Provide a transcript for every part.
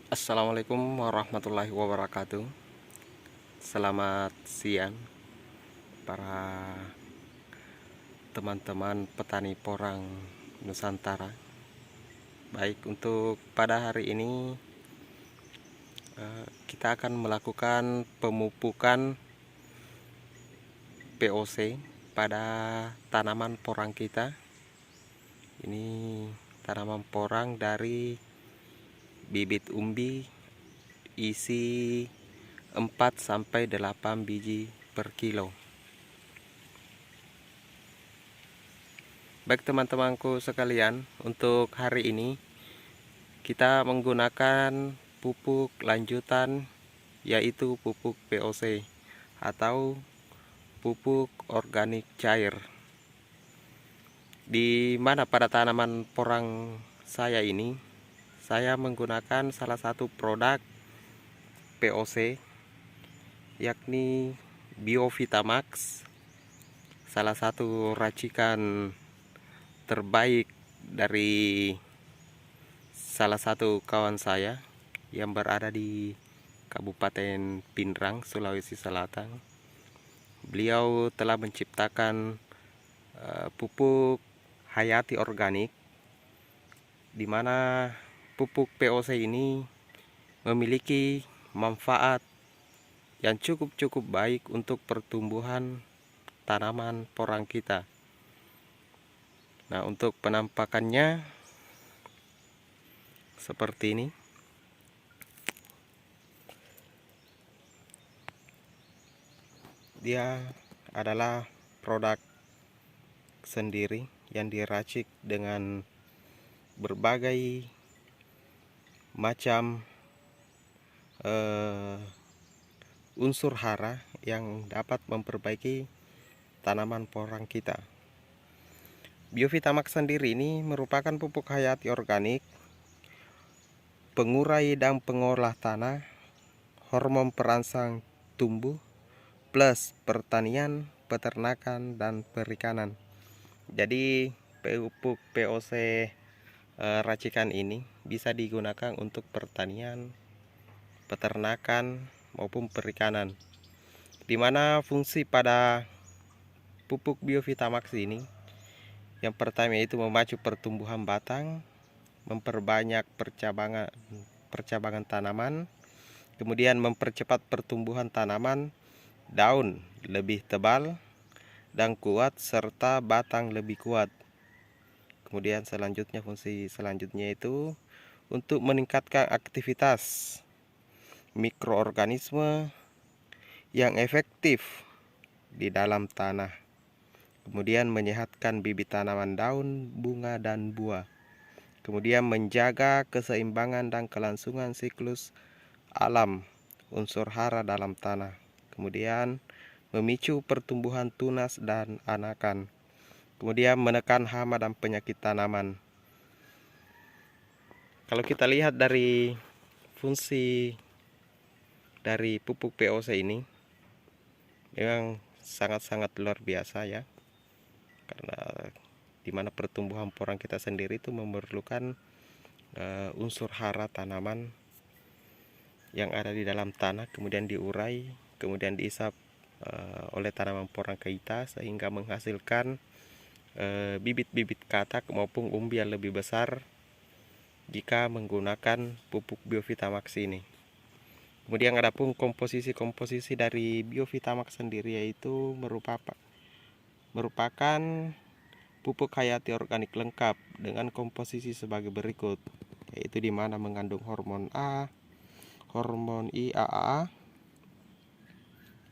Assalamualaikum warahmatullahi wabarakatuh. Selamat siang para teman-teman petani porang Nusantara. Baik, untuk pada hari ini kita akan melakukan pemupukan POC pada tanaman porang kita. Ini tanaman porang dari bibit umbi isi 4-8 biji per kilo. Baik teman-temanku sekalian, untuk hari ini kita menggunakan pupuk lanjutan, yaitu pupuk POC atau pupuk organik cair. Di mana pada tanaman porang saya ini, saya menggunakan salah satu produk POC, yakni Biovitamax, salah satu racikan terbaik dari salah satu kawan saya yang berada di Kabupaten Pinrang, Sulawesi Selatan. Beliau telah menciptakan pupuk hayati organik, di mana pupuk POC ini memiliki manfaat yang cukup baik untuk pertumbuhan tanaman porang kita. Nah, untuk penampakannya seperti ini. Dia adalah produk sendiri yang diracik dengan berbagai macam unsur hara yang dapat memperbaiki tanaman porang kita. Biovitamax sendiri ini merupakan pupuk hayati organik, pengurai dan pengolah tanah, hormon perangsang tumbuh, plus pertanian, peternakan, dan perikanan. Jadi pupuk POC racikan ini bisa digunakan untuk pertanian, peternakan, maupun perikanan. Di mana fungsi pada pupuk Biovitamax ini, yang pertama yaitu memacu pertumbuhan batang, memperbanyak percabangan tanaman, kemudian mempercepat pertumbuhan tanaman, daun lebih tebal dan kuat, serta batang lebih kuat. Kemudian fungsi selanjutnya itu untuk meningkatkan aktivitas mikroorganisme yang efektif di dalam tanah. Kemudian menyehatkan bibit tanaman daun, bunga, dan buah. Kemudian menjaga keseimbangan dan kelangsungan siklus alam unsur hara dalam tanah. Kemudian memicu pertumbuhan tunas dan anakan. Kemudian menekan hama dan penyakit tanaman. Kalau kita lihat dari fungsi dari pupuk POC ini, memang sangat-sangat luar biasa ya. Karena dimana pertumbuhan porang kita sendiri itu memerlukan unsur hara tanaman yang ada di dalam tanah, kemudian diurai, kemudian diisap oleh tanaman porang kita, sehingga menghasilkan bibit-bibit katak maupun umbi yang lebih besar jika menggunakan pupuk Biovitamax ini. Kemudian adapun komposisi dari Biovitamax sendiri yaitu merupakan pupuk hayati organik lengkap dengan komposisi sebagai berikut, yaitu di mana mengandung hormon A, hormon IAA,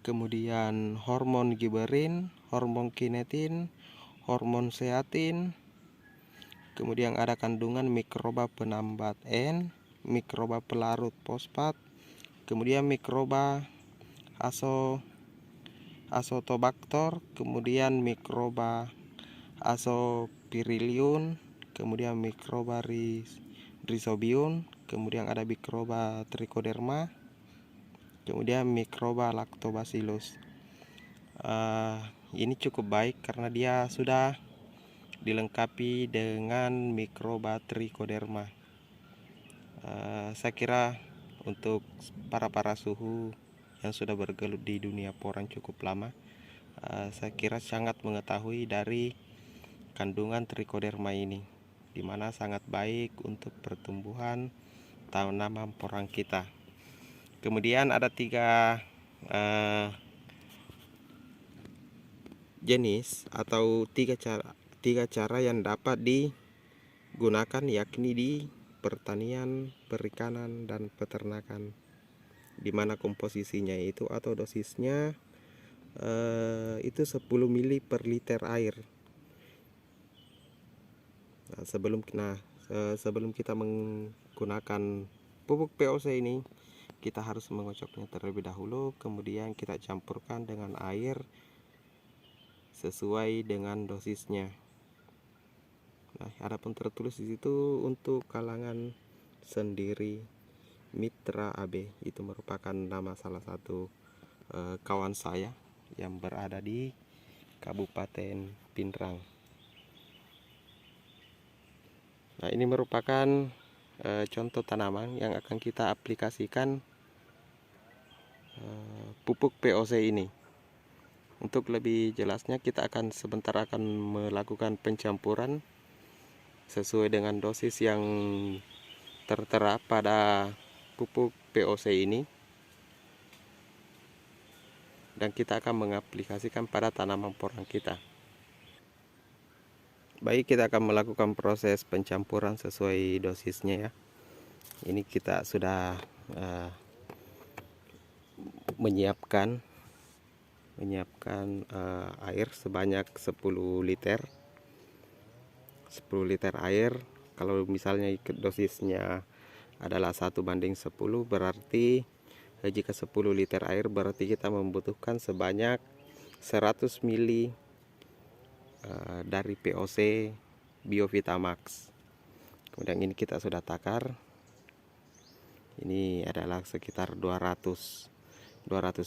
kemudian hormon giberin, hormon kinetin, hormon zeatin, kemudian ada kandungan mikroba penambat N, mikroba pelarut fosfat, kemudian mikroba Azotobacter, kemudian mikroba Azopirillum, kemudian mikroba Rhizobium, kemudian ada mikroba Trichoderma, kemudian mikroba Lactobacillus. Ini cukup baik karena dia sudah dilengkapi dengan mikroba Trichoderma. Saya kira untuk para suhu yang sudah bergelut di dunia porang cukup lama, saya kira sangat mengetahui dari kandungan trichoderma ini, dimana sangat baik untuk pertumbuhan tanaman porang kita. Kemudian ada jenis atau tiga cara yang dapat digunakan, yakni di pertanian, perikanan, dan peternakan, di mana komposisinya itu atau dosisnya itu 10 mili per liter air. Sebelum kita menggunakan pupuk POC ini, kita harus mengocoknya terlebih dahulu, kemudian kita campurkan dengan air sesuai dengan dosisnya. Nah, adapun tertulis di situ untuk kalangan sendiri Mitra AB, itu merupakan nama salah satu kawan saya yang berada di Kabupaten Pinrang. Nah, ini merupakan contoh tanaman yang akan kita aplikasikan pupuk POC ini. Untuk lebih jelasnya, kita sebentar akan melakukan pencampuran sesuai dengan dosis yang tertera pada pupuk POC ini, dan kita akan mengaplikasikan pada tanaman porang kita. Baik, kita akan melakukan proses pencampuran sesuai dosisnya ya. Ini kita sudah menyiapkan air sebanyak 10 liter air. Kalau misalnya dosisnya adalah 1:10, berarti jika 10 liter air berarti kita membutuhkan sebanyak 100 mili dari POC Biovitamax. Kemudian ini kita sudah takar. Ini adalah sekitar 200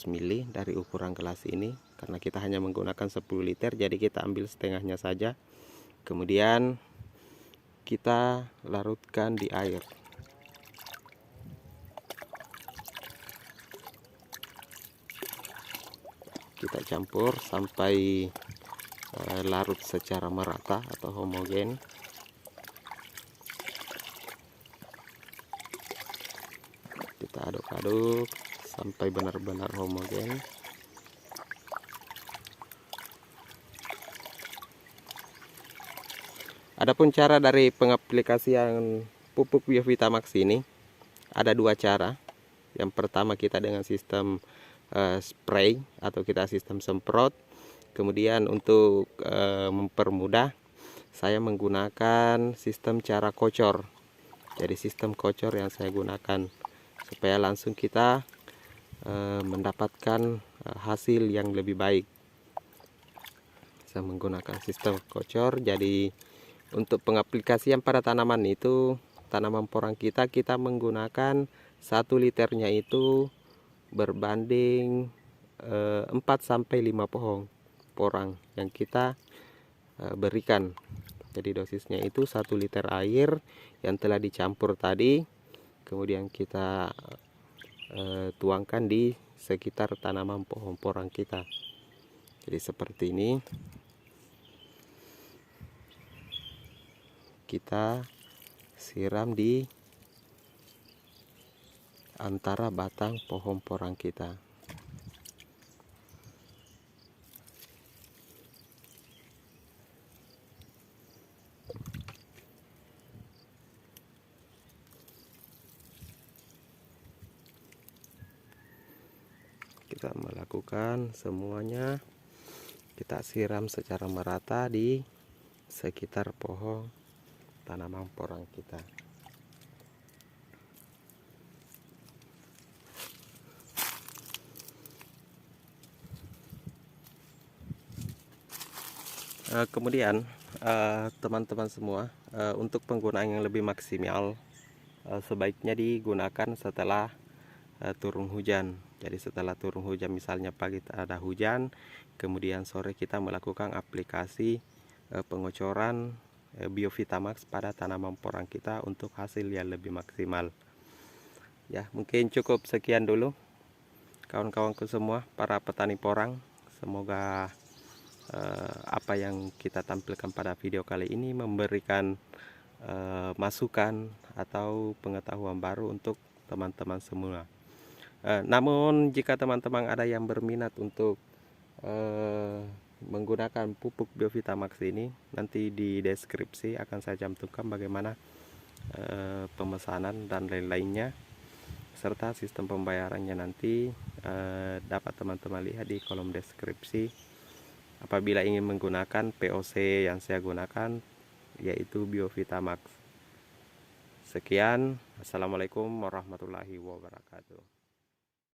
mili dari ukuran gelas ini, karena kita hanya menggunakan 10 liter, jadi kita ambil setengahnya saja. Kemudian kita larutkan di air. Kita campur sampai larut secara merata atau homogen. Kita aduk-aduk sampai benar-benar homogen. Adapun cara dari pengaplikasian pupuk Biovitamax ini ada dua cara. Yang pertama, kita dengan sistem spray atau kita sistem semprot. Kemudian untuk mempermudah, saya menggunakan sistem cara kocor. Jadi sistem kocor yang saya gunakan supaya langsung kita mendapatkan hasil yang lebih baik. Saya menggunakan sistem kocor. Jadi untuk pengaplikasian pada tanaman itu, tanaman porang kita menggunakan 1 liternya itu berbanding 4-5 pohon porang yang kita berikan. Jadi dosisnya itu 1 liter air yang telah dicampur tadi, kemudian kita tuangkan di sekitar tanaman pohon porang kita. Jadi seperti ini. Kita siram di antara batang pohon porang kita. Kita melakukan semuanya, kita siram secara merata di sekitar pohon tanaman porang kita. Kemudian teman-teman semua, untuk penggunaan yang lebih maksimal sebaiknya digunakan setelah turun hujan. Jadi setelah turun hujan, misalnya pagi ada hujan, kemudian sore kita melakukan aplikasi pengocoran Biovitamax pada tanaman porang kita untuk hasil yang lebih maksimal. Ya, mungkin cukup sekian dulu kawan-kawanku semua, para petani porang. Semoga apa yang kita tampilkan pada video kali ini memberikan masukan atau pengetahuan baru untuk teman-teman semua. Namun jika teman-teman ada yang berminat untuk menggunakan pupuk Biovitamax ini, nanti di deskripsi akan saya cantumkan bagaimana pemesanan dan lain-lainnya, serta sistem pembayarannya nanti dapat teman-teman lihat di kolom deskripsi apabila ingin menggunakan POC yang saya gunakan, yaitu Biovitamax. Sekian, assalamualaikum warahmatullahi wabarakatuh.